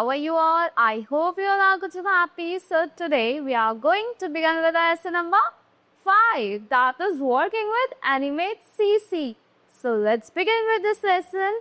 how are you all? I hope you all are good and happy. So today we are going to begin with lesson number 5, that is working with Animate CC. So let's begin with this lesson.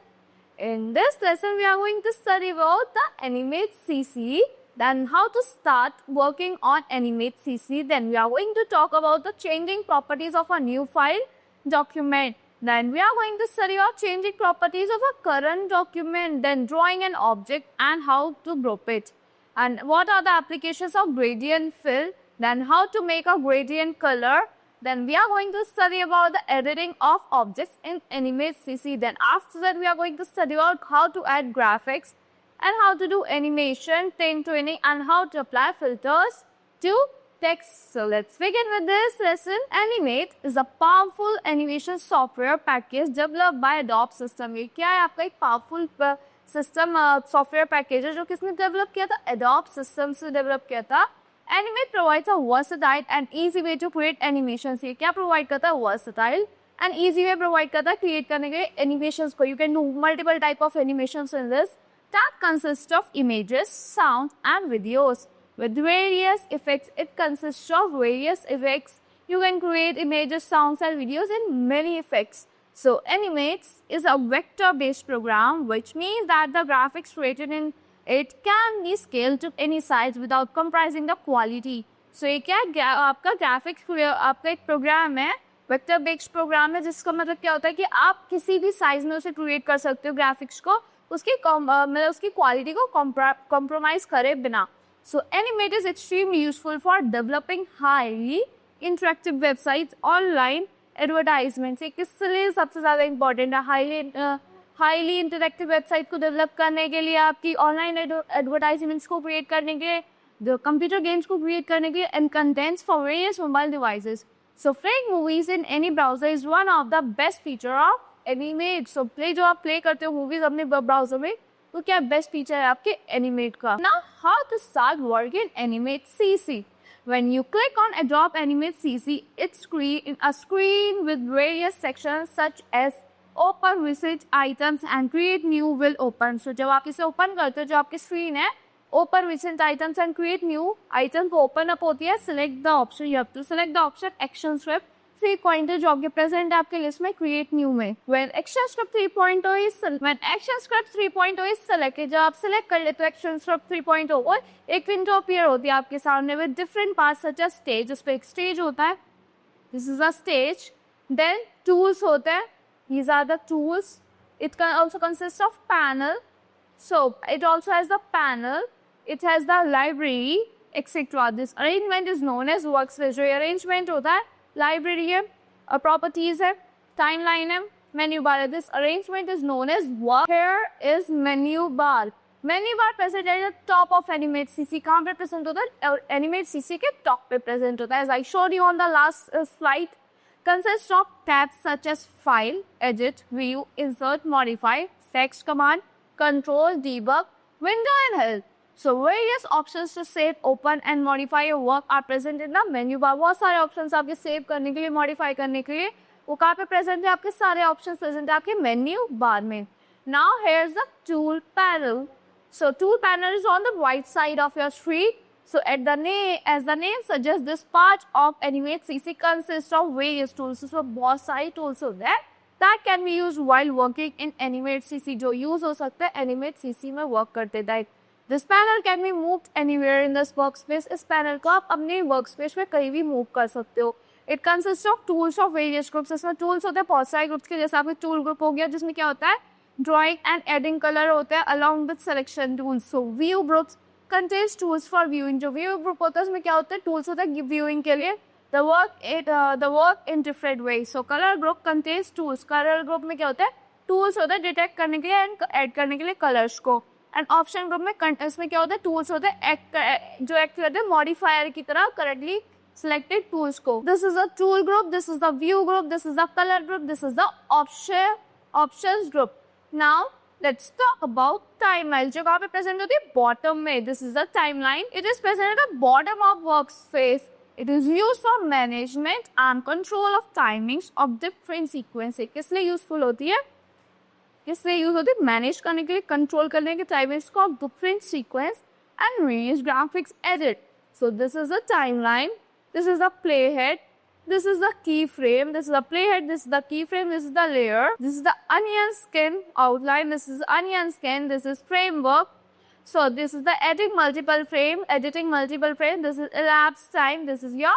In this lesson we are going to study about the Animate CC, then how to start working on Animate CC. Then we are going to talk about the changing properties of a new file document. Then we are going to study about changing properties of a current document, then drawing an object and how to group it. And what are the applications of gradient fill, then how to make a gradient color. Then we are going to study about the editing of objects in Animate CC. Then after that we are going to study about how to add graphics and how to do animation, tint tuning and how to apply filters to text. So let's begin with this lesson. Animate is a powerful animation software package developed by Adobe System. ये क्या है आपका एक powerful system software package है जो किसने develop किया था? Adobe System से develop किया था. Animate provides a versatile and easy way to create animations. ये क्या provide करता है? Versatile and easy way provide करता है create करने के लिए animations को. You can do multiple type of animations in this that consist of images, sound and videos. With various effects, it consists of various effects. You can create images, sounds and videos in many effects. So Animate is a vector-based program, which means that the graphics created in it can be scaled to any size without compromising the quality. So ये क्या आपका graphics आपका एक program है, vector-based program है, जिसका मतलब क्या होता है कि आप किसी भी size में उसे create कर सकते हो graphics को, उसकी quality को compromise करे बिना. So Animate is extremely useful for developing highly interactive websites, online advertisements. ये किस लिए सबसे ज़्यादा important है? Highly interactive website को develop करने के लिए, आपकी online advertisements को create करने के लिए, the computer games को create करने के लिए, and contents for various mobile devices. So playing movies in any browser is one of the best feature of Animate. So जो आप play करते हो movies अपने browser में, तो क्या बेस्ट फीचर है आपके एनिमेट का. Now how to start working Animate CC. When you click on Adobe Animate CC, it's a screen with various sections such as open recent items and create new will open. So जब आप इसे open करते हो, जो आपकी screen है open recent items and create new item को open up होती है. Select the option. You have to select the option action script 3.0 जो आपके प्रेजेंट आपके लिस्ट में क्रिएट न्यू में. When action script 3.0 is selected, जब आप सेलेक्ट कर लेते हो action script 3.0 और एक विंडो अपीयर होती है आपके सामने with different parts such as stage. उस पर एक स्टेज होता है. This is a stage. Then tools होते हैं. These are the tools. It can also consist of panel. So it also has the panel. It has the library, etc. This arrangement is known as workspace. जो arrangement होता है library है, properties है, timeline है, menu bar है. This arrangement is known as work. Here is menu bar. Menu bar present at the top of Animate CC. कहाँ पे present होता है? Animate CC के top पे present होता है. As I showed you on the last slide, consists of tabs such as File, Edit, View, Insert, Modify, Text Command, Control, Debug, Window and Help. So various options to save, open and modify your work are present in the menu bar. बहुत सारे options आपके save करने के लिए, modify करने के लिए, वो कहाँ पे present है? आपके सारे options present है आपके menu bar में. Now here's the tool panel. So tool panel is on the right side of your screen. So as the name suggests, this part of Animate CC consists of various tools. So बहुत सारी tools होते हैं that can be used while working in Animate CC. जो use हो सकते हैं Animate CC में work करते type. This panel can be moved anywhere in this workspace. इस panel को आप अपने workspace में कहीं भी move कर सकते हो. It consists of tools of various groups. इसमें tools होते हैं बहुत सारे groups के, जैसे आपके tool group हो गया जिसमें क्या होता है? Drawing and adding color होते हैं along with selection tools. So view groups contains tools for viewing. जो view group होता है उसमें क्या होता है? Tools होता है viewing के लिए. The work in different ways. So color group contains tools. Color group में क्या होता है? Tools होता है detect करने के लिए and add करने के लिए colors को. एंड ऑप्शन ग्रुप में इसमें क्या होता है? टूल्स होते हैं जो एक्ट करते हैं मॉडिफायर की तरह करेक्टली सिलेक्टेड टूल्स को. This is a tool group, this is the view group, this is the colour group, this is the options group. Now let's talk about timeline. जो कहाँ पे प्रेजेंट होती है? बॉटम में. This is the timeline. It is present at the bottom of workspace. It is used for management and control off timings of different sequence. किस लिए useful होती है? किससे यूज होती है? मैनेज करने के लिए, कंट्रोल करने के टाइम इसको of different sequence and various graphics edit. So this is the timeline, this is the play head, this is the keyframe, this is the playhead, this is the keyframe, this is the layer, this is the onion skin outline, this is onion skin, this is framework. So this is the editing multiple frame, this is elapsed time, this is your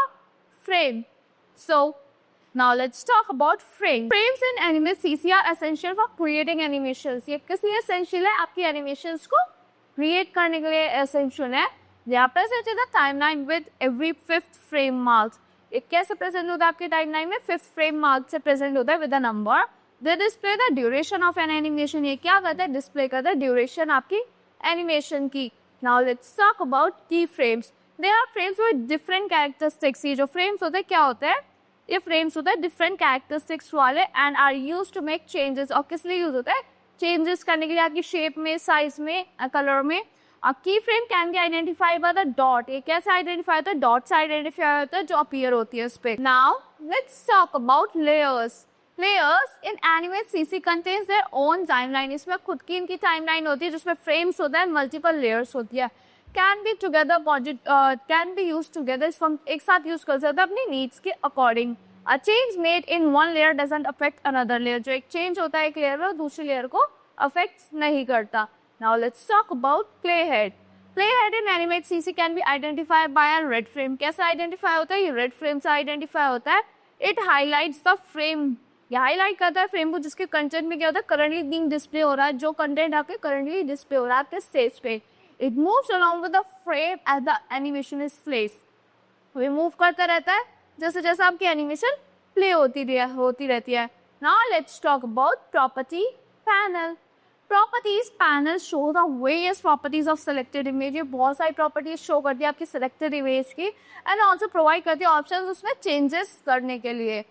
frame. So now let's talk about frame. Frames in Animate CC are essential for creating animations. ये किस लिए essential है? आपकी animations को create करने के लिए essential है. They are presented in the timeline with every 5th frame marked. एक कैसे प्रेजेंट होता है आपके टाइमलाइन में? 5th फ्रेम मार्क से प्रेजेंट होता है with a number. They display the duration of N animation. ये क्या करता है? डिस्प्ले करता है ड्यूरेशन आपकी एनिमेशन की. Now let's talk about key frames. They are frames with different characteristics. ये जो फ्रेम्स होते हैं क्या होते हैं? ये फ्रेम्स होते हैं डिफरेंट कैरेक्टरिस्टिक्स वाले and are used to make changes. और किस लिए यूज होता है? चेंजेस करने के लिए, आपकी शेप में, साइज में, कलर में. A keyframe can be identified by the dot. ये कैसे आइडेंटिफाई होता है? डॉट से आइडेंटिफाई होता है जो अपीयर होती है उस पे. Now let's talk about layers. Layers in Animate CC contains their own timeline. इसमें खुद की इनकी timeline होती है जिसमें frames होता है, multiple layers होती है. Can be together, can be used together. एक साथ यूज कर सकते हैं अपनी needs के according. A change made in one layer doesn't affect another layer. जो एक change होता है एक layer में, दूसरी layer को affect नहीं करता. Now let's talk about playhead. Playhead in Animate CC can be identified by a red frame. कैसे identify होता है? ये red frame से identify होता है. It highlights the frame. ये highlight करता है frame को जिसके content में क्या होता है? Currently being display हो रहा है, जो content आपके currently display हो रहा है आपके stage पे. It moves along with the frame as the animation is placed. ये move करता रहता है जैसे जैसे आपकी animation play होती रहती है. Now let's talk about property panel. Properties panel show the various properties of selected image. ये बहुत सारी properties show करती है आपकी selected image की and also provide करती है options उसमें changes करने के लिए.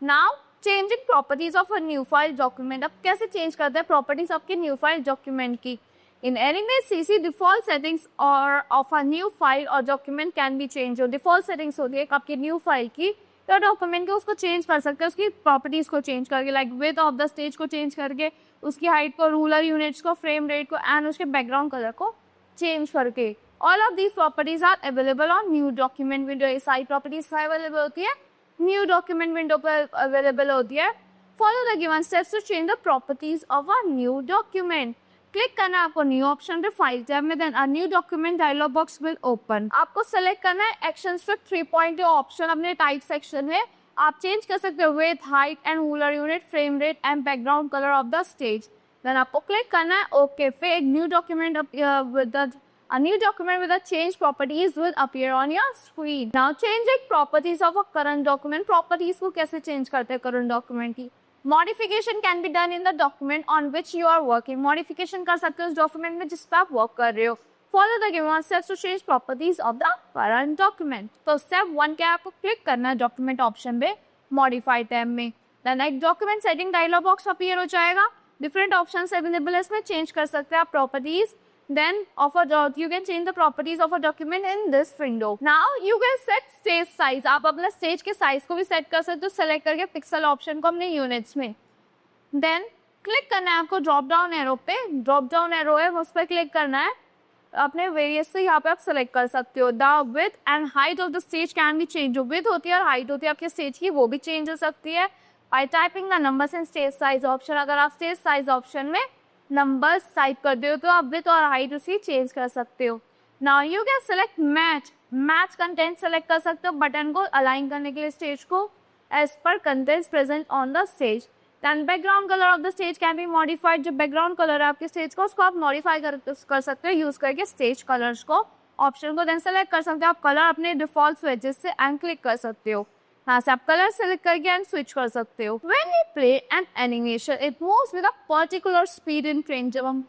Now changing properties of a new file document. अब कैसे change करते हैं properties आपके new file document की? In Animate CC default settings or of a new file or document can be changed. जो default settings होती है आपकी new file की तो डॉक्यूमेंट के उसको चेंज कर सकते हैं, उसकी प्रॉपर्टीज को चेंज करके, like width of the stage को चेंज करके, उसकी हाइट को, रूलर यूनिट्स को, फ्रेम रेट को एंड उसके बैकग्राउंड कलर को चेंज करके. All of these properties are available on new document window. ये सारी प्रॉपर्टीज अवेलेबल होती है न्यू डॉक्यूमेंट विंडो पर अवेलेबल होती है. Follow the given steps to change the properties of a new document. Click करना है आपको न्यू ऑप्शन पे फाइल टैब में, then a new document dialog box will open. आपको सेलेक्ट करना है एक्शन स्ट्रिप 3.0 ऑप्शन अपने टाइप सेक्शन में. आप चेंज कर सकते हो with, height and ruler unit, frame rate and background colour of the stage. Then आपको क्लिक करना है ओके. फिर एक new document a new document with the change properties will appear on your screen. Now changing properties of a current document. Properties को कैसे change करते हैं current document की? Modification can be done in the document on which you are working. Modification कर सकते हो उस document में जिस पर आप work कर रहे हो. Follow the given steps to change properties of the current document. तो step 1 क्या आपको क्लिक करना है document option पे modify टैब में. Then एक document setting dialog box appear हो जाएगा. Different options available है इसमें, change कर सकते हैं आप properties. Then you can change the properties of a document in this window. Now you can set stage size. आप अपने stage के size को भी set कर सकते हो select करके pixel option को अपने units में. Then click करना है आपको drop down arrow पे. Drop down arrow है उस पर click करना है. अपने various से यहाँ पे आप select कर सकते हो. The width and height of the stage can be changed. जो width होती है और height होती है आपके stage की वो भी change हो सकती है by typing the numbers in stage size option. अगर आप stage size option में नंबर्स टाइप करते हो तो आप विथ और हाइट उसी चेंज कर सकते हो. Now you can select match content select कर सकते हो बटन को अलाइन करने के लिए स्टेज को एज पर contents present on the stage. Then background colour of the stage can be modified. जो बैकग्राउंड कलर है आपके स्टेज का उसको आप मॉडिफाई कर सकते हो यूज करके स्टेज कलर्स को ऑप्शन को देन सेलेक्ट कर सकते हो. आप कलर अपने डिफॉल्ट स्विचेस से एंड क्लिक कर सकते हो. हाँ से आप कलर सेलेक्ट करके एंड स्विच कर सकते हो. When we play an animation, it moves with a particular speed in frame. जब हम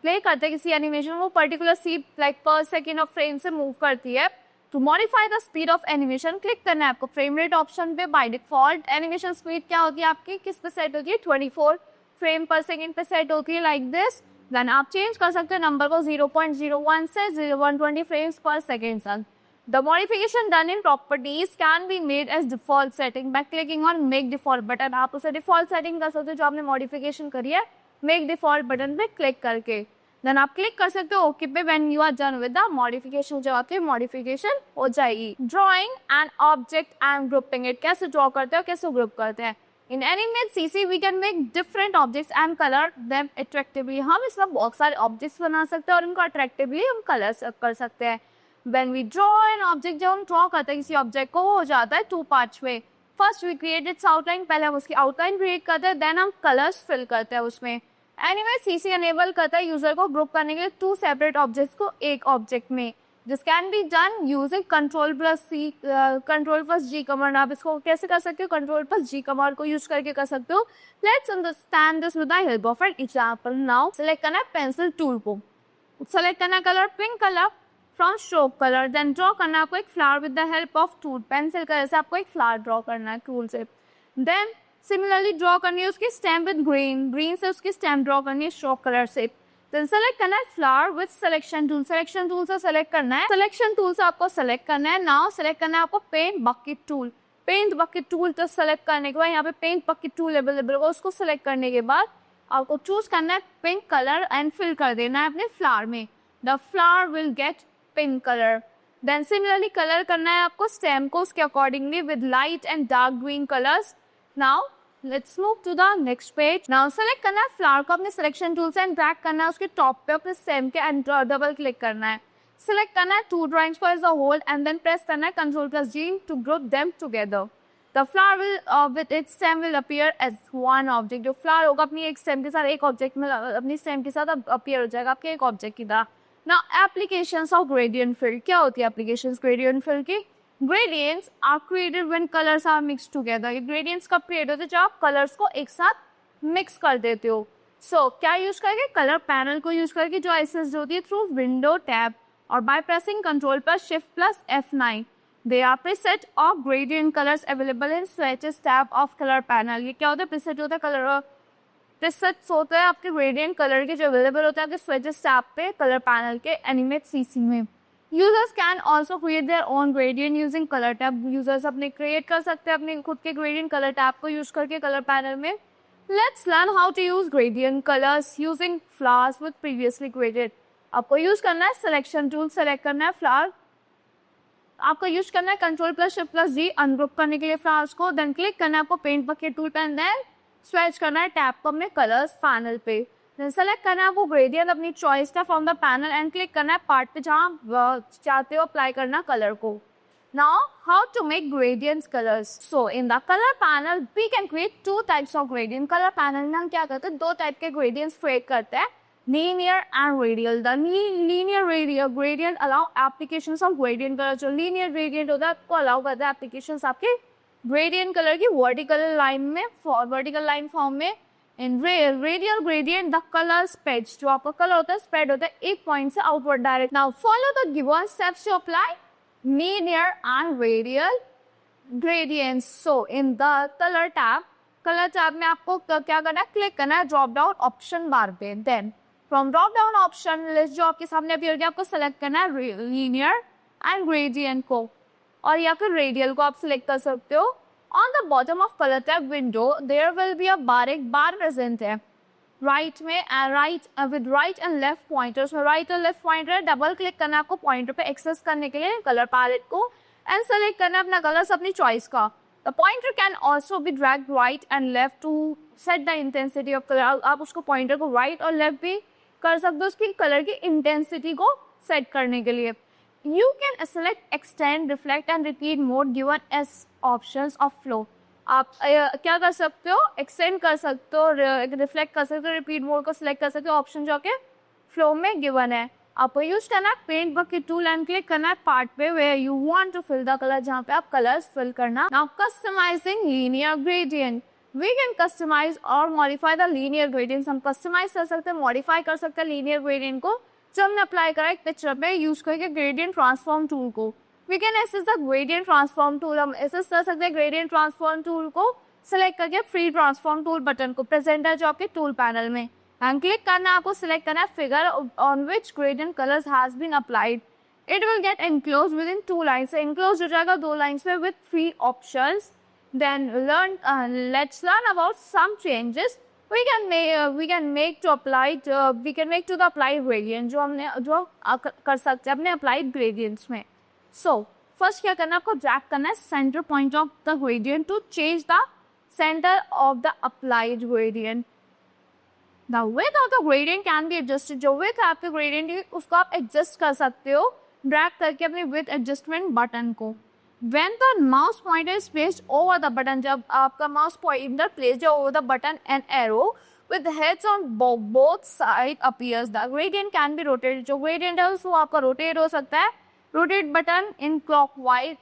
प्ले करते हैं किसी एनिमेशन वो particular speed like per second of frame से मूव करती है. To modify the speed of animation click करना है आपको फ्रेम रेट ऑप्शन पे. बाय डिफॉल्ट एनिमेशन स्पीड क्या होती है आपकी, किस पे सेट होती है, 24 फ्रेम पर सेकेंड पे सेट होती है लाइक दिस. देन आप चेंज कर सकते हो नंबर को 0.01 से 120 फ्रेम्स पर सेकेंड तक. The modification done in properties can be made as default setting by clicking on make default button. आप उसे default setting कर सकते हो जो आपने modification करी है मेक डिफॉल्ट बटन पे क्लिक करके। देन आप क्लिक कर सकते हो ओके पे when you are done with the modification, जब आपकी मॉडिफिकेशन हो जाएगी। Drawing and object and grouping it, कैसे ड्रॉ करते हो, कैसे ग्रुप करते हैं। In animate CC we can make different objects and colour them attractively, हम इसमें बहुत सारे ऑब्जेक्ट्स बना सकते हैं और उनको अट्रैक्टिवली हम कलर कर सकते हैं। When we draw an object, जब हम ड्रॉ करते हैं किसी ऑब्जेक्ट को, वो हो जाता है 2 पार्ट्स में। First we create its outline, पहले हम उसकी आउटलाइन क्रिएट करते हैं, देन हम कलर्स फिल करते हैं उसमें। एनीमेट सीसी एनेबल करता है यूजर को ग्रुप करने के लिए 2 सेपरेट ऑब्जेक्ट्स को एक ऑब्जेक्ट में। This can be done using Ctrl+G command. आप इसको कैसे कर सकते हो, Ctrl+G कमांड को यूज करके कर सकते हो। Let's understand this with the help of an example. Now select करना है पेंसिल टूल को, सेलेक्ट करना है colour pink colour from stroke colour, then draw करना है आपको एक flower with the help of tool, pencil colour से आपको एक फ्लावर ड्रॉ करना है टूल से। देन सिमिलरली ड्रॉ करनी है उसकी स्टेम विद ग्रीन, ग्रीन से उसकी स्टेम ड्रॉ करनी है स्ट्रोक कलर से। देन सेलेक्ट करना है flower with selection tool, selection tool से सेलेक्ट करना है, सिलेक्शन टूल से आपको सेलेक्ट करना है। नाउ सेलेक्ट करना है आपको paint bucket tool, paint bucket tool तो सेलेक्ट करने के बाद यहाँ पे पेंट बकेट टूल अवेलेबल होगा, उसको सेलेक्ट करने के बाद आपको चूज करना है पिंक कलर एंड फिल कर देना है अपने फ्लावर में। The flower will get pink colour. Then similarly colour करना है आपको स्टेम को उसके accordingly with light and dark green colours. Now let's move to the next page. Now select करना है फ्लावर को अपने सिलेक्शन टूल से एंड ड्रैग करना है उसके टॉप पे अपने स्टेम के एंड डबल क्लिक करना है। सिलेक्ट करना है 2 drawings for as a whole and then press करना है Ctrl+G to group them together. The flower will with its stem will appear as one object, जो फ्लावर होगा अपनी एक स्टेम के साथ एक ऑब्जेक्ट में अपनी स्टेम के साथ अपीयर हो जाएगा आपके एक ऑब्जेक्ट की तरह। Now applications of gradient field, क्या होती है एप्लीकेशंस ग्रेडियंट फील्ड की। Gradients are created when colors are mixed together. ये gradients कब create होते हैं, जब आप colors को एक साथ mix कर देते हो। क्या यूज करके, कलर पैनल को यूज करके जो एक्सेस होती है थ्रू विंडो टैब और by pressing Ctrl+Shift+F9। They are preset of gradient colours available in swatches tab of colour panel. ये क्या होता है, प्रीसेट होता है कलर, प्रीसेट्स होते हैं आपके ग्रेडियंट कलर के जो अवेलेबल होता है आपके स्विचेस टैब पे कलर पैनल के एनिमेट सीसी में। Users can also create their own gradient using colour tab, users अपने क्रिएट कर सकते हैं अपने खुद के ग्रेडियंट कलर टैब को यूज करके कलर पैनल में। Let's learn how to use gradient colours using flowers with previously created. आपको यूज करना है सिलेक्शन टूल, सेलेक्ट करना है फ्लावर, आपको यूज करना है Ctrl+Shift+G अनग्रुप करने के लिए फ्लावर्स को, देन क्लिक करना है आपको पेंट बकेट टूल पे, देन स्विच करना है टैब को अपने कलर्स पैनल पे। सेलेक्ट करना है वो ग्रेडियंट अपनी चॉइस का from the panel and click करना है पार्ट पे जहाँ चाहते हो अप्लाई करना कलर को। Now how to make gradients colours. So in the colour panel we can create 2 types of gradient. Colour panel में हम क्या करते हैं, 2 टाइप के ग्रेडियंट्स क्रिएट करते हैं, linear and radial. The linear radial gradient allow applications of gradient colour. जो linear gradient होता है आपको अलाउ करता है एप्लीकेशंस आपके ग्रेडियंट कलर की वर्टिकल लाइन में, वर्टिकल लाइन फॉर्म में। In radial gradient the colour spreads, जो आपका कलर होता है स्प्रेड होता है एक पॉइंट से outward direct. Now follow the given steps to apply linear and radial gradients. So in the colour tab में आपको क्या करना है, क्लिक करना है ड्रॉप डाउन ऑप्शन बार पे, then from drop down option list जो आपके सामने अपीयर किया आपको सेलेक्ट करना है लीनियर एंड ग्रेडियंट को, और या फिर रेडियल को आप सिलेक्ट कर सकते हो। On the bottom of color tab window, there will be a bar, एक बार प्रेजेंट है राइट में, with right and left pointers में राइट और लेफ्ट पॉइंटर है। डबल क्लिक करना है आपको पॉइंटर पे एक्सेस करने के लिए कलर पैलेट को एंड सेलेक्ट करना है अपना कलर अपनी चॉइस का। The pointer can also be dragged right and left to set the intensity of colour. आप उसको पॉइंटर को राइट और लेफ्ट भी कर सकते हो उसकी कलर की इंटेंसिटी को सेट करने के लिए। You can select extend, reflect and repeat mode given as options of flow. आप क्या कर सकते हो, एक्सटेंड कर सकते हो, रिफ्लेक्ट कर सकते हो, रिपीट मोड को सिलेक्ट कर सकते हो, ऑप्शन जो के फ्लो में गिवन है। आपको यूज करना है paint bucket tool and click करना है पार्ट पे where you want to fill the colour, जहाँ पे आप कलर्स फिल करना। Now customising linear gradient, we can customise और मॉडिफाई द लीनियर ग्रेडियंट। हम कस्टमाइज कर सकते हैं, मॉडिफाई कर सकते हैं लीनियर ग्रेडियंट को जो हमने अप्लाई करा एक पिक्चर पे यूज करके ग्रेडियंट ट्रांसफॉर्म टूल को। We can access the gradient transform tool, हम एक्सेस कर सकते हैं ग्रेडियंट ट्रांसफॉर्म टूल को सिलेक्ट करके फ्री ट्रांसफॉर्म टूल बटन को प्रेजेंट है जो आपके टूल पैनल में, एंड क्लिक करना है आपको सिलेक्ट करना है figure on which gradient colours has been applied. It will get enclose within 2 lines, enclose हो जाएगा 2 लाइन्स में with 3 options. Then let's learn about some changes we can make to applied we can make to the applied gradient जो कर सकते हैं अपने applied gradients में. So first क्या करना है, आपको drag करना है center point of the gradient to change the center of the applied gradient. The width of the gradient can be adjusted. जो width आपके gradient है उसको आप adjust कर सकते हो drag करके अपने width adjustment button को. When the mouse pointer is placed over the button, जब आपका mouse pointer placed over the button and arrow with heads on both sides appears, the gradient can be rotated. जो gradient है उसको आपका rotate हो सकता है. Rotate button in clockwise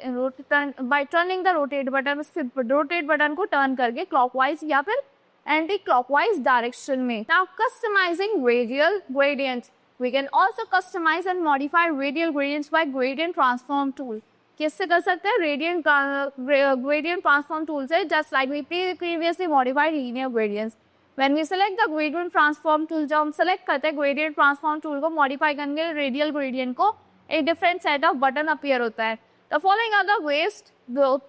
by turning the rotate button. rotate button को turn करके clockwise या फिर anti clockwise direction में. Now customizing radial gradients. We can also customize and modify radial gradients by gradient transform tool. किससे कर सकते हैं, gradient transform tool से, just like we previously modified linear gradients. When we select the gradient transform tool, जब हम select करते हैं gradient transform tool को modify करने के लिए radial gradient को, एक different set of button appear होता है. The following are the ways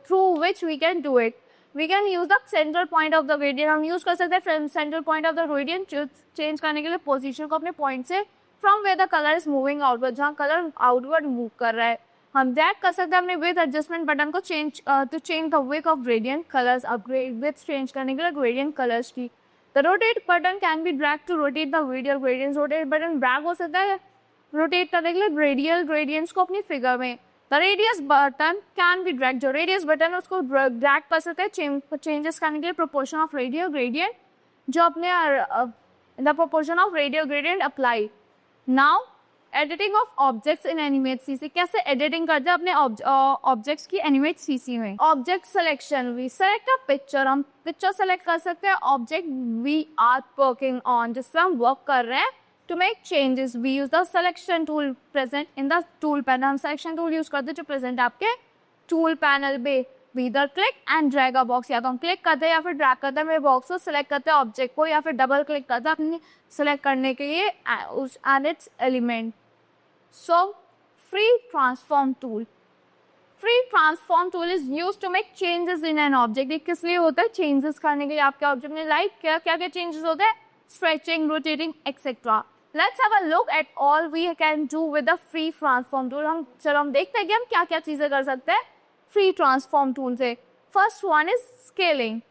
through which we can do it. We can use the center point of the gradient. हम use कर सकते हैं center point of the gradient change करने के लिए position को अपने point से from where the color is moving outward, जहाँ color outward move कर रहा है. हम ड्रैग कर सकते हैं अपने विथ एडजस्टमेंट बटन को change to change the with of gradient colours, upgrade with change करने के लिए ग्रेडियंट कलर्स की. The rotate button can be drag to rotate the radial gradients. Rotate button drag हो सकता है रोटेट करने के लिए रेडियल ग्रेडियंट्स को अपनी फिगर में. The radius button can be drag, जो रेडियस बटन है उसको ड्रैग कर सकते हैं चेंजेस करने के लिए प्रोपोर्शन ऑफ रेडियल ग्रेडियंट जो अपने the proportion of radial gradient apply. Now editing of objects in animate CC. कैसे एडिटिंग करते हैं अपने ऑब्जेक्ट्स की एनिमेट सीसी में. Object selection, we select a picture. हम पिक्चर सेलेक्ट कर सकते हैं object we are working on, जिससे हम वर्क कर रहे हैं. To make changes we use the selection tool present in the tool panel. हम सिलेक्शन टूल यूज करते हैं जो प्रेजेंट आपके टूल पैनल पे. वी इधर click and drag a box, या तो हम क्लिक करते हैं या फिर ड्रैग करते हैं मेरे बॉक्स को, सिलेक्ट करते हैं ऑब्जेक्ट को, या फिर डबल क्लिक करते हैं अपने सिलेक्ट करने के लिए and it's element. So, free transform tool. Free transform tool is used to make changes in an object. ये किस लिए होता है, चेंजेस करने के लिए आपके ऑब्जेक्ट में. लाइक क्या क्या चेंजेस होते हैं, stretching, rotating etcetera. Let's have a look at all we can do with the free transform tool. चलो हम देखते हैं कि हम क्या क्या चीजें कर सकते हैं फ्री ट्रांसफॉर्म टूल से. First one is scaling.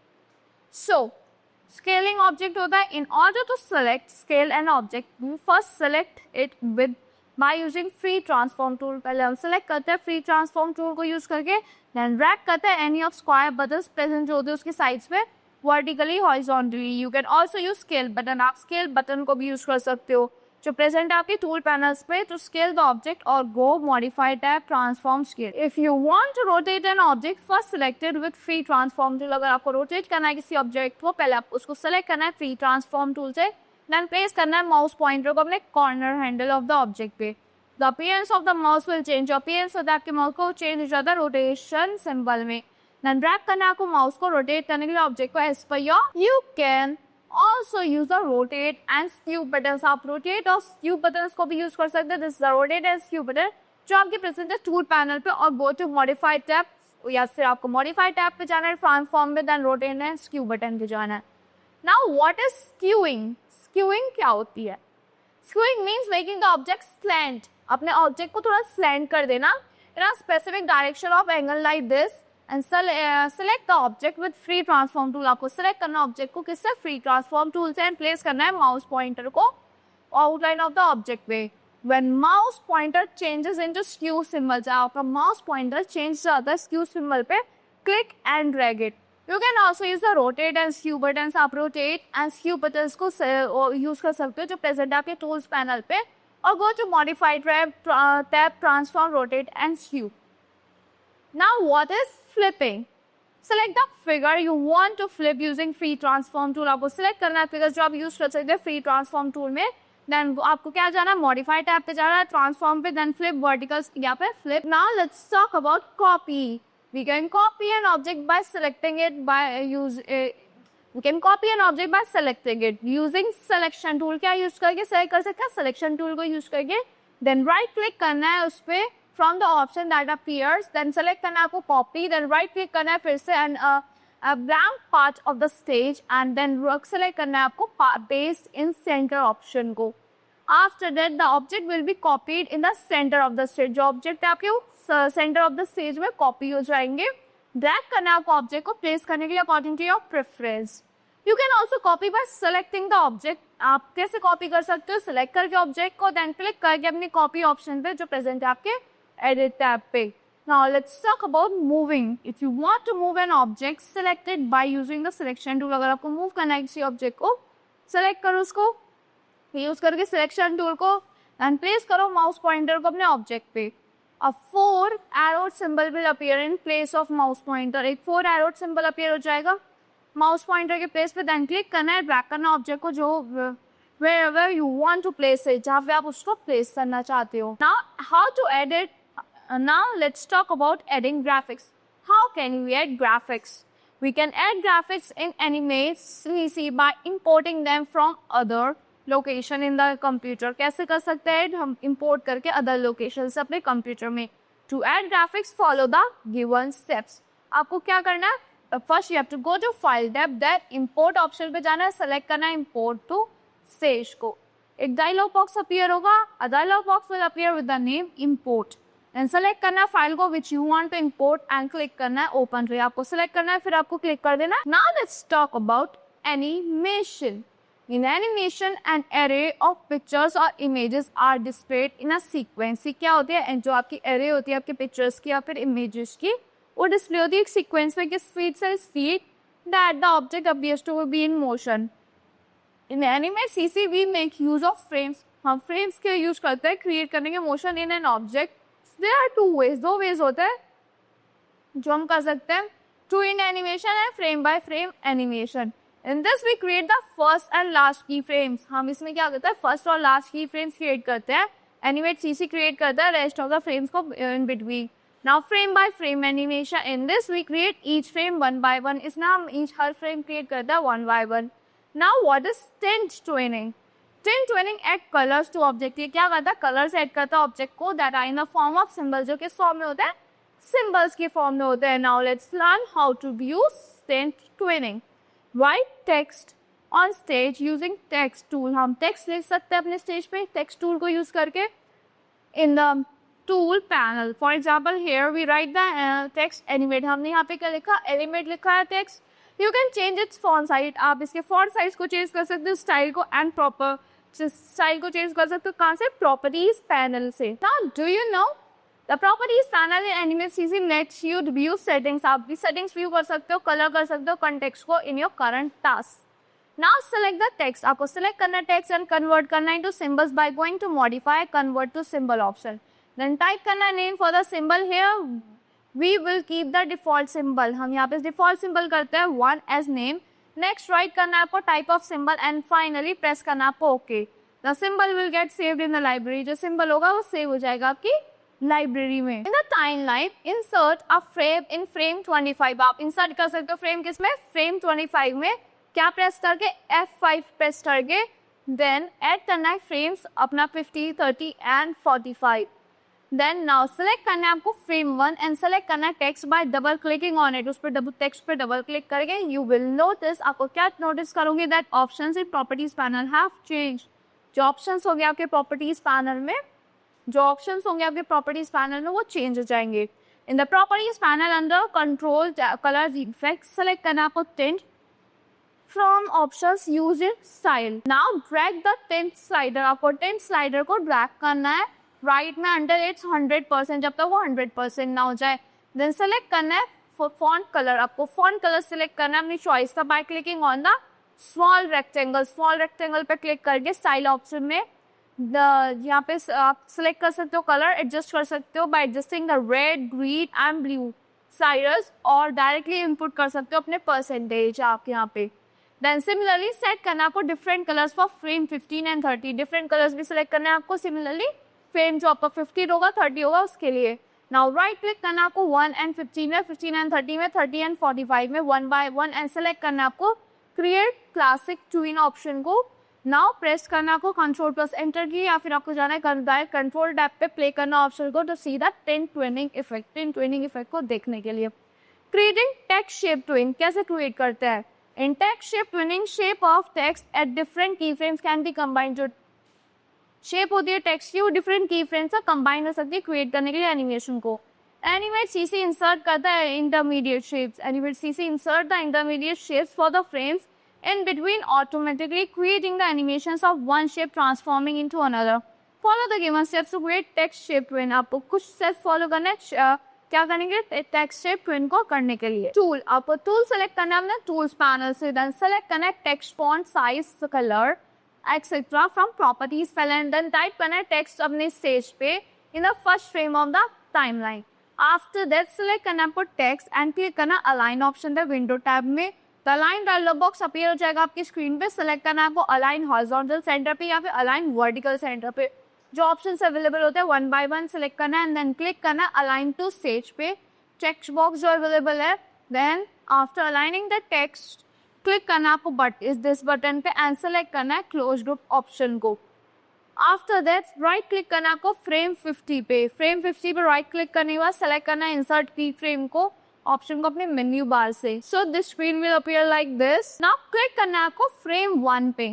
So scaling object होता है. In order to select scale an object, we first select it with by using free transform tool. पहले हम select करते हैं free transform tool को use करके, then drag करते हैं any of square buttons present जो होते हैं उसकी sides पे vertically, horizontally. You can also use scale button. आप scale button को भी use कर सकते हो जो present है आपके tool panels पे. To scale the object or go modify tab transform scale. If you want to rotate an object, first selected with free transform tool. अगर आपको rotate करना है किसी object को, पहले आप उसको select करना है free transform tool से, then place करना है माउस पॉइंटर को अपने corner handle of the object पे. The appearance of the mouse will change. Appearance होता है आपके माउस को चेंज हो जाता है रोटेशन सिंबल में. देन ड्रैग करना है आपको माउस को रोटेट करने के लिए ऑब्जेक्ट को एज पर your. You can also use the rotate and skew button. आप रोटेट और स्क्यू बटन को भी यूज कर सकते हैं. This the rotate and skew button जो आपके प्रेजेंट है टूल पैनल पे. और गो टू मॉडिफाइड टैब, या फिर आपको मॉडिफाइड टैब पे जाना है ट्रांसफॉर्म में, then rotate and skew button पे जाना है. Now what is skewing. Skewing क्या होती है? Skewing means making the object slant. अपने ऑब्जेक्ट को थोड़ा स्लैंट कर देना in a specific direction of angle like this and select the object with free transform tool. आपको सेलेक्ट करना ऑब्जेक्ट को किससे, फ्री ट्रांसफॉर्म टूल से, एंड प्लेस करना है माउस पॉइंटर को आउटलाइन ऑफ द ऑब्जेक्ट पे. When mouse pointer changes into skew symbol, जब आपका माउस पॉइंटर चेंज जाता है स्क्यू सिंबल पे, click and drag it. You can also use the rotate and skew buttons. आप rotate and skew buttons को use कर सकते हो जो present आपके tools panel पे. और go to modify tab transform rotate and skew. Now what is flipping? Select the figure you want to flip using free transform tool. आपको select करना है figure जो आप use कर सकते हैं free transform tool में. Then आपको क्या जाना है, modify tab पे जाना है, transform पे, then flip verticals यहाँ पे flip. Now let's talk about copy. We can copy an object by selecting it we can copy an object by selecting it using selection tool. क्या use करके select कर सकते हैं, selection tool को use करके. Then right click करना है उस पे from the option that appears, then select करना है आपको copy, then right click करना है फिर से and a blank part of the stage and then select करना है आपको paste in center option को. After that the object will be copied in the center of the stage. जो object है आपके वो center of the stage में copy हो जाएंगे. Drag करना है आपको object को place करने के लिए according to your preference. You can also copy by selecting the object. आप कैसे copy कर सकते हो? Select करके object को then click करके अपनी copy option पे जो present है आपके edit tab पे. Now let's talk about moving. If you want to move an object, select it by using the selection tool. अगर आपको move करना है किसी object को, select करो उसको, use करके selection tool को and place करो mouse pointer को अपने object पे. A 4 arrow symbol will appear in place of mouse pointer. एक 4 arrow symbol appear हो जाएगा माउस पॉइंटर के प्लेस पे, देन क्लिक करना है, ड्रैग करना ऑब्जेक्ट को जो wherever you want to place it, जहाँ पे आप उसको प्लेस करना चाहते हो. Now how to edit? Now let's talk about adding graphics. How can we add graphics? We can add graphics in Animate CC by importing them from other location in the computer. कैसे कर सकते हैं हम import करके other location से अपने computer में. To add graphics, follow the given steps. आपको क्या करना है? First you have to go to file tab, then import option पे जाना है, select करना है import to stage को. एक dialog box appear होगा, a dialog box will appear with the name import. Then select करना है फाइल को which you want to import and click करना है open पे. आपको select करना है, फिर आपको click कर देना. Now let's talk about animation. In animation, an array of pictures or images are displayed in a sequence. क्या होती है? जो आपकी array होती है आपके pictures की या फिर images की, वो डिस्प्ले होती है एक सीक्वेंस में किस स्पीड से speed that the object appears to be in motion. In animate CC we make use of frames. हम फ्रेम्स के यूज करते हैं क्रिएट करने के motion in an object. There are two ways, दो वेज होते हैं जो हम कर सकते हैं. Tween animation and frame by frame animation. In this we create the first and last key frames. हम इसमें क्या करते हैं? फर्स्ट और लास्ट की फ्रेम्स क्रिएट करते हैं. एनिमेट सीसी क्रिएट करता है रेस्ट ऑफ द फ्रेम्स को in between. Now frame by frame animation. In this we create each frame one by one. इसमें हम each हर frame create करता है one by one. Now what is tint twinning? Tint twinning add colors to object. ये क्या करता है? Colors add करता है object को that are in the form of symbols. जो किस form में होता है? Symbols के form में होता है. Now let's learn how to use tint twinning. Write text on stage using text tool. हम text लिख सकते हैं अपने stage पे text tool को use करके. In the tool panel. For example, here we write the text animate. हमने यहाँ पे क्या लिखा? Animate लिखा है text. You can change its font size. आप इसके font size को change कर सकते हो, style को and proper style को change कर सकते हो. कहाँ से? Properties panel से. Now, do you know the properties panel in Animate CC lets you view settings. आप भी settings view कर सकते हो, color कर सकते हो context को in your current task. Now select the text. आपको select करना text and convert करना into symbols by going to modify convert to symbol option. Then type करना name for the symbol. Here we will keep the default symbol. हम यहाँ पे default symbol करते हैं one as name. Next write करना आपको type of symbol and finally press करना आपको OK. The symbol will get saved in the library. जो symbol होगा वो save हो जाएगा आपकी library में. In the timeline, insert a frame in frame 25. आप insert कर सकते हो frame किस में? Frame 25 में. क्या press करके? F5 press करके. Then add करना है frames अपना 50, 30 and 45. Then now select करना है आपको frame 1 and select करना है text by double clicking on it. उस पर text पे double click करके you will notice, आपको क्या notice करोगे? That options in properties panel have changed. जो options होंगे आपके properties panel में, जो options होंगे आपके properties panel में वो change हो जाएंगे. In the properties panel under control colors effects select करना है आपको tint from options used in style. Now drag the tint slider. आपको tint slider को drag करना है राइट में अंडर इट्स 100%, जब तक वो 100% ना हो जाए. देन सेलेक्ट करना है फॉन्ट कलर. आपको फॉन्ट कलर सेलेक्ट करना है अपनी चॉइस का by clicking on the small rectangle. Small rectangle पे क्लिक करके स्टाइल ऑप्शन में यहाँ पे आप सेलेक्ट कर सकते हो कलर, एडजस्ट कर सकते हो bye adjusting the red, green and blue siders, और डायरेक्टली इनपुट कर सकते हो अपने परसेंटेज आपके यहाँ पे. देन सिमिलरली सेट करना आपको different colours for frame 15 and 30. Different colours भी सिलेक्ट करना है आपको सिमिलरली फ्रेम जो आपका 15 होगा 30 होगा उसके लिए. नाउ राइट क्लिक करना आपको 1 एंड 15 में, 15 एंड 30 में, 30 एंड 45 में 1 by 1 एंड सेलेक्ट करना आपको क्रिएट क्लासिक ट्विन ऑप्शन को. नाउ प्रेस करना आपको कंट्रोल प्लस एंटर की, या फिर आपको जाना है कंट्रोल टैब पे प्ले करना ऑप्शन को to see the tint tweening effect. Tint tweening effect को देखने के लिए क्रिएटिंग टेक्स्ट शेप ट्विन, कैसे क्रिएट करते हैं? In text shape tweening, shape of text at different key frames can be combined. जो शेप होती है टेक्स्ट की वो डिफरेंट की फ्रेम से कंबाइन हो सकती है क्रिएट करने के लिए एनिमेशन को। एनिमेट सीसी इंसर्ट करता है intermediate shapes. Animate CC insert the intermediate shapes for the frames in between, automatically creating the animations of one shape transforming into another. Follow the given steps to create text shape twin. आपको कुछ steps follow करना है क्या करेंगे text shape twin को करने के लिए। Tool, आपको tool select करना है अपने tools panel से, then select करना है text font size color etc from properties panel, and then type करना है text अपने stage पे in the first frame of the timeline. After that select करना है आपको text and click करना align option पे window tab में। अलाइन डायलॉग बॉक्स अपीयर हो जाएगा आपकी स्क्रीन पे। सेलेक्ट करना है आपको अलाइन हॉरिजॉन्टल सेंटर पे या फिर अलाइन वर्टिकल सेंटर पे। जो ऑप्शंस अवेलेबल होते हैं वन बाय वन सेलेक्ट करना है एंड देन क्लिक करना है अलाइन टू स्टेज पे। टेक्स्ट बॉक्स जो अवेलेबल है, then after aligning the text click करना है आपको इस दिस बटन पे एंड सेलेक्ट करना है क्लोज ग्रुप ऑप्शन को। आफ्टर दैट राइट क्लिक करना है आपको फ्रेम 50 पे। फ्रेम 50 पे राइट क्लिक करने के बाद सेलेक्ट करना है इंसर्ट की फ्रेम को ऑप्शन को अपने मेन्यू बार से। So this screen will appear like this. Now click करना है आपको फ्रेम 1 पे।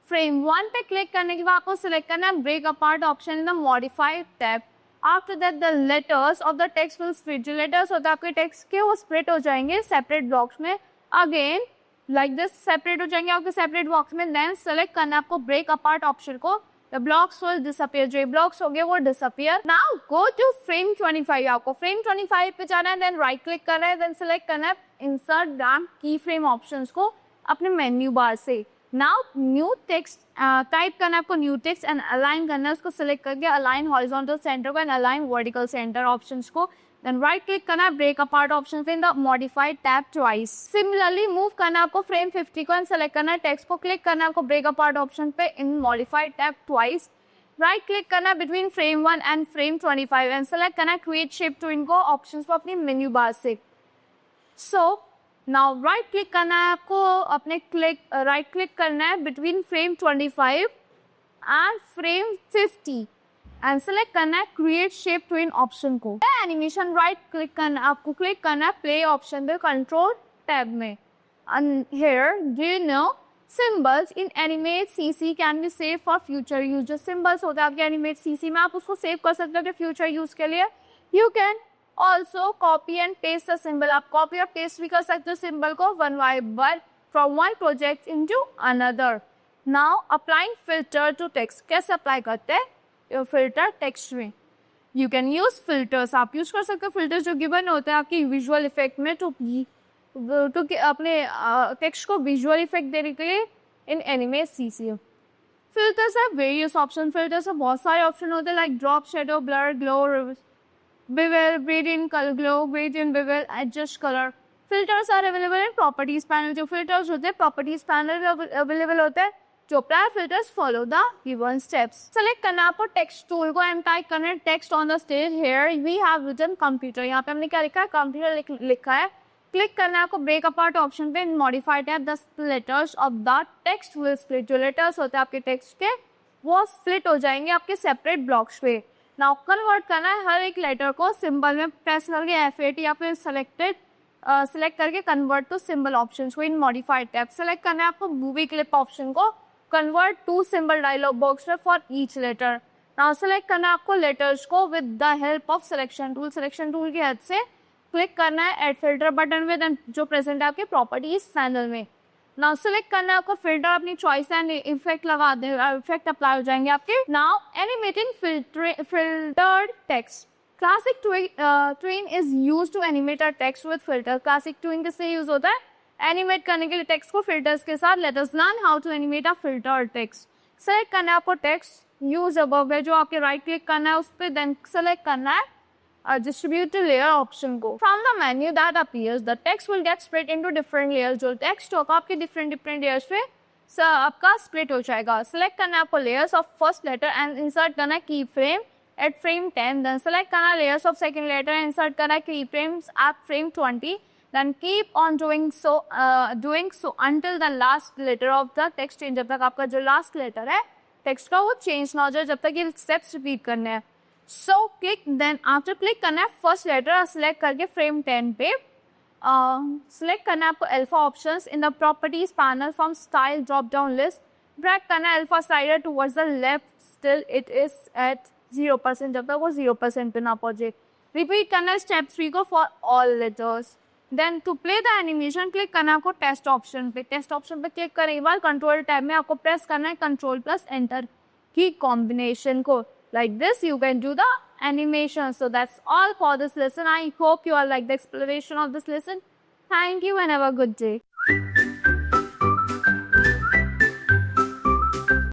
फ्रेम 1 पे क्लिक करने के बाद आपको सिलेक्ट करना है break apart option in the modified tab. After that the letters of the text will split. जो लेटर्स होते हैं आपके टेक्स्ट के वो स्प्लिट हो जाएंगे सेपरेट ब्लॉक्स में। अगेन लाइक दिस सेपरेट हो जाएंगे आपके सेपरेट बॉक्स में। देन सेलेक्ट करना है आपको ब्रेक अपार्ट ऑप्शन को। The blocks will disappear. जो ब्लॉक्स हो गए वो disappear. Now go to frame 25. आपको frame 25 पे जाना है, then right click करना है, then select करना है insert damp keyframe options को अपने मेन्यू बार से। Now new text टाइप करना है आपको new text and align करना है उसको select करके align horizontal center को and align vertical center options को। Then right click करना है break apart options in the modified tab twice. Similarly move करना है आपको frame 50 को and select करना है text को click करना है आपको break apart option पे in modified tab twice. Right click करना है between frame 1 and frame 25 and select करना है create shape twin को options को अपनी menu bar से। So now right click करना है आपको अपने right click करना है between frame 25 and frame 50 and select करना है क्रिएट शेप ट्विन ऑप्शन को। एनिमेशन राइट क्लिक करना आपको क्लिक करना है प्ले ऑप्शन पे कंट्रोल टैब में। Here do you know symbols in animate CC can be save for future use. जो सिंबल्स होते हैं आपके एनिमेट सीसी में आप उसको सेव कर सकते हो फ्यूचर यूज के लिए। You can also copy and paste the symbol. आप कॉपी और पेस्ट भी कर सकते हो सिंबल को one by one from one project into another. Now applying filter to text, कैसे अप्लाई करते हैं फिल्टर टेक्स्ट में? You can use filters. आप यूज कर सकते हो फिल्टर्स जो गिवन होते हैं आपकी विजुअल इफेक्ट में टू अपने टेक्स्ट को विजुअल इफेक्ट देने के लिए इन एनिमेट सीसी। फिल्टर्स है वेरियस ऑप्शन। फिल्टर्स में बहुत सारे ऑप्शन होते हैं like drop, shadow, blur, glow, bevel, gradient, colour glow, gradient, bevel, adjust colour. Filters are available in properties panel. जो फिल्टर्स होते हैं प्रॉपर्टीज पैनल में अवेलेबल होते हैं। जो prior filters follow the given steps. Select करना है आपको टेक्स्ट टूल को एंड टाइप करना है text on the stage. Here we have written computer. यहाँ पे हमने क्या लिखा है? कंप्यूटर लिखा है। क्लिक करना है आपको ब्रेक अपार्ट ऑप्शन पे। Modified tab the letters of the text will split. जो लेटर्स होते हैं आपके टेक्स्ट के वो स्प्लिट हो जाएंगे आपके सेपरेट ब्लॉक्स पे। नाउ कन्वर्ट करना है हर एक लेटर को सिंबल में प्रेस करके F8 या फिर सेलेक्ट करके कन्वर्ट टू सिंबल ऑप्शन को इन मॉडिफाइड टैब। सेलेक्ट करना है आपको मूवी क्लिप ऑप्शन को convert to symbol dialog box में for each letter. Now select करना है आपको लेटर्स को with the help of selection tool. Selection tool की हेल्प से क्लिक करना है एड फिल्टर बटन में जो प्रेजेंट है आपके प्रॉपर्टीज पैनल में। नाउ सेलेक्ट करना है आपको फिल्टर अपनी चॉइस एंड इफेक्ट लगा दे, इफेक्ट अप्लाई हो जाएंगे आपके। Now animating filtered text. Classic tween is use to animate a text with filter. Classic tween किससे यूज होता है? एनिमेट करने के लिए टेक्स्ट को फिल्टर्स के साथ। Let us learn how to animate a filtered text. Select करना है आपको टेक्स्ट यूज अबव है जो आपके राइट क्लिक करना है उस पर, देन सेलेक्ट करना है डिस्ट्रीब्यूट लेयर ऑप्शन को। From the menu that appears the text will get split into different layers. जो टेक्स्ट होगा आपके डिफरेंट लेयर्स पे आपका स्प्लिट हो जाएगा। सेलेक्ट करना है आपको layers of first letter and insert करना है key frame at frame 10। Then select करना है layers of second letter and insert करना है key frames at frame 20। Then keep on doing so until the last letter of the text change। जब तक आपका जो लास्ट लेटर है text का वो चेंज ना हो जाए, जब तक ये स्टेप्स रिपीट करने हैं। So click then after click करना है फर्स्ट लेटर सेलेक्ट करके फ्रेम 10 पे सिलेक्ट करना है आपको alpha options in the properties panel from style drop down list, drag करना है alpha slider towards the left still it is at 0%, जब तक वो 0% पे ना पहुंचे। रिपीट करना है स्टेप 3 को for all letters. Then to play the animation click करना है आपको टेस्ट ऑप्शन पे। टेस्ट ऑप्शन पे क्लिक करने के बाद कंट्रोल टैब में आपको प्रेस करना है कंट्रोल प्लस एंटर की कॉम्बिनेशन को। Like this, you can do the animation. So that's all for this lesson. I hope you all like the exploration of this lesson. Thank you and have a good day.